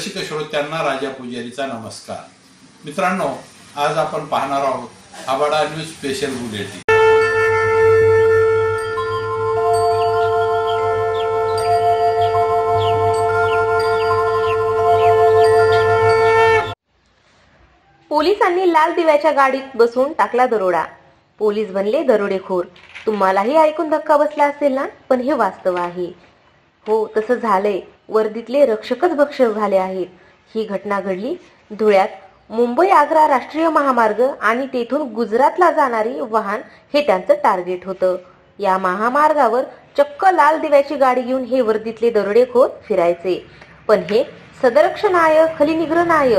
रसिक श्रोत्यांना राजा पुजारीचा नमस्कार. मित्रांनो, आज आपण पाहणार आहोत आबाडा न्यूज स्पेशल बुलेटिन. पोलिसांनी लाल दिव्याच्या गाडीत बसून टाकला दरोडा. पोलीस बनले दरोडेखोर. तुम्हालाही ऐकून धक्का बसला असेल ना, पण हे वास्तव आहे. हो, तसं झालंय. वर्दीतले रक्षकच भक्षक झाले आहेत. ही घटना घडली धुळ्यात. मुंबई आग्रा राष्ट्रीय महामार्ग आणि तेथून गुजरातला जाणारी वाहन हे त्यांचं टार्गेट होतं. या महामार्गावर चक्क लाल दिव्याची गाडी घेऊन हे वर्दीतले दरोडेखोर फिरायचे. पण हे सदरक्षणाय खलीनिग्रहणाय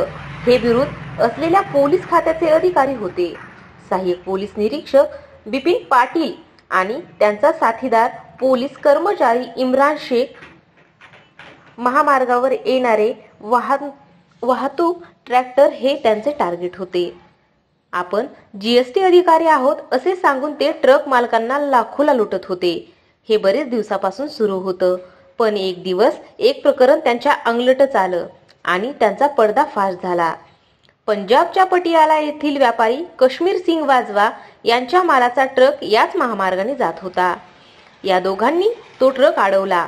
हे बिरुद असलेल्या पोलीस खात्याचे अधिकारी होते. सहाय्यक पोलीस निरीक्षक बिपिन पाटील आणि त्यांचा साथीदार पोलीस कर्मचारी इम्रान शेख महामार्गावर येणारे वाहतूक ट्रॅक्टर हे त्यांचे टार्गेट होते. आपण जीएसटी अधिकारी आहोत असे सांगून ते ट्रक मालकांना लाखोला लुटत होते. हे बरेच दिवसापासून सुरू होतं. पण एक दिवस एक प्रकरण त्यांच्या अंगलटच आलं आणि त्यांचा पर्दाफाश झाला. पंजाबच्या पटियाला येथील व्यापारी कश्मीर सिंग वाजवा यांच्या मालाचा ट्रक याच महामार्गाने जात होता. या दोघांनी तो ट्रक अडवला.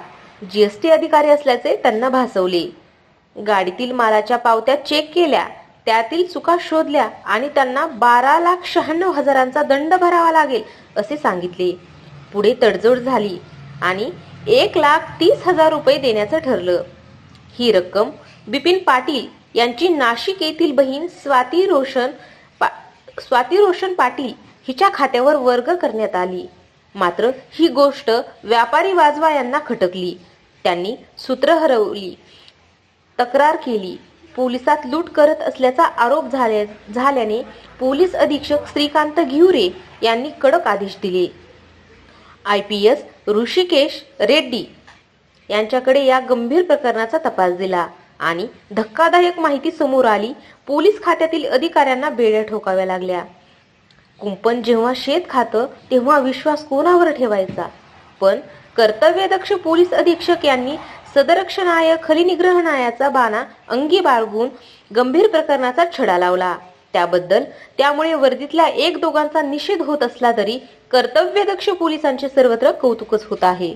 जीएसटी अधिकारी असल्याचे त्यांना भासवले. गाडीतील मालाच्या पावत्या चेक केल्या, त्यातील चुका शोधल्या आणि त्यांना 12,96,000चा दंड भरावा लागेल असे सांगितले. पुढे तडजोड झाली आणि 1,30,000 रुपये देण्याचं ठरलं. ही रक्कम बिपिन पाटील यांची नाशिक येथील बहीण स्वाती रोशन पाटील हिच्या खात्यावर वर्ग करण्यात आली. मात्र ही गोष्ट व्यापारी वाजवा यांना खटकली. त्यांनी सूत्र हरवली, तक्रार केली. पोलिसात लूट करत असल्याचा आरोप झाल्याने पोलीस अधीक्षक श्रीकांत घिवरे यांनी कडक आदेश दिले. IPS ऋषिकेश रेड्डी यांच्याकडे या गंभीर प्रकरणाचा तपास दिला आणि धक्कादायक माहिती समोर आली. पोलीस खात्यातील अधिकाऱ्यांना बेड्या ठोकाव्या लागल्या. कुंपण जेव्हा शेत खातं तेव्हा विश्वास कोणावर ठेवायचा? पण कर्तव्यदक्ष पोलीस अधीक्षक यांनी सदरक्षणाय खलीनिग्रहणायाचा बाणा अंगी बाळगून गंभीर प्रकरणाचा छडा लावला. त्यामुळे वर्दीतल्या एक दोघांचा निषेध होत असला तरी कर्तव्यदक्ष पोलिसांचे सर्वत्र कौतुकच होत आहे.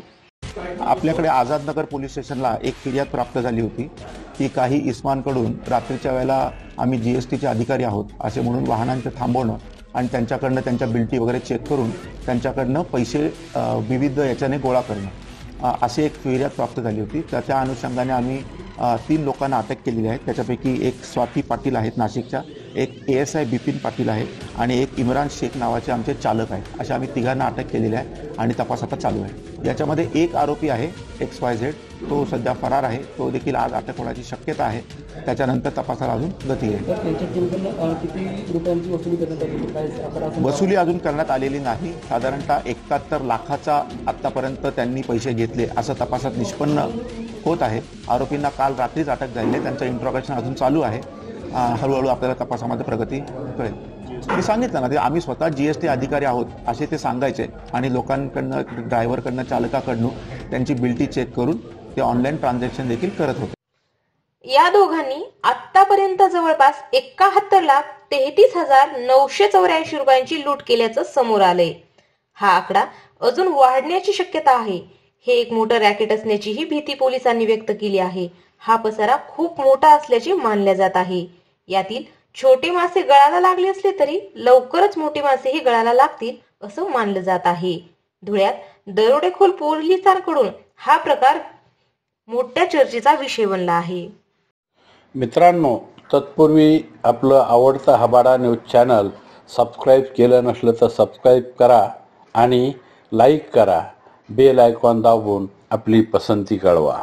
आपल्याकडे आझादनगर पोलीस स्टेशनला एक फिर्याद प्राप्त झाली होती की काही इस्मांकडून रात्रीच्या वेळेला आम्ही जीएसटीचे अधिकारी आहोत असे म्हणून वाहनांचे थांबवणं आणि त्यांच्याकडनं त्यांच्या बिल्टी वगैरे चेक करून त्यांच्याकडनं पैसे विविध याच्याने गोळा करणं अशी एक फिर्याद प्राप्त झाली होती. त्या अनुषंगाने आम्ही 3 लोकांना अटक केलेली आहे. त्याच्यापैकी एक स्वाती पाटील आहेत नाशिकच्या, एक ASI बिपिन पाटील आहे आणि एक इम्रान शेख नावाचे आमचे चालक आहेत. अशा आम्ही 3घांना अटक केलेली आहे आणि तपास आता चालू आहे. याच्यामध्ये एक आरोपी आहे XYZ, तो सध्या फरार आहे. तो देखील आज अटक होण्याची शक्यता आहे. त्याच्यानंतर तपासाला अजून गती येईल. वसुली अजून करण्यात आलेली नाही. साधारणतः 71 लाखाचा आत्तापर्यंत त्यांनी पैसे घेतले असं तपासात निष्पन्न होत आहे. आरोपींना काल रात्रीच अटक झाली आहे. त्यांचं इंट्रोगेशन अजून चालू आहे. हळूहळू आपल्याला तपासामध्ये प्रगती कळेल. मी सांगितलं ना, ते आम्ही स्वतः GST अधिकारी आहोत असे ते सांगायचे आणि लोकांकडनं, ड्रायव्हरकडनं, चालकाकडनं त्यांची बिल्टी चेक करून ते ऑनलाईन ट्रान्झॅक्शन देखील करत होते. या दोघांनी आतापर्यंत जवळपास 71,33,984 रुपयांची लूट केल्याचं समोर आलंय. हा आकडा अजून वाढण्याची शक्यता आहे. हे एक मोठं रॅकेट असण्याचीही भीती पोलिसांनी व्यक्त केली आहे. हा पसारा खूप मोठा असल्याचे मानले जात आहे. यातील छोटे मासे गळाला लागले असले तरी लवकरच मोठे मासेही गळाला लागतील असं मानलं जात आहे. धुळ्यात दरोडेखोर पोलिसांकडून हा प्रकार मोठ्या चर्चेचा विषय बनला आहे. मित्रांनो, तत्पूर्वी आपलं आवडतं आबाडा न्यूज चॅनल सबस्क्राईब केलं नसलं तर सबस्क्राईब करा आणि लाईक करा. बेल आयकॉन दाबून आपली पसंती कळवा.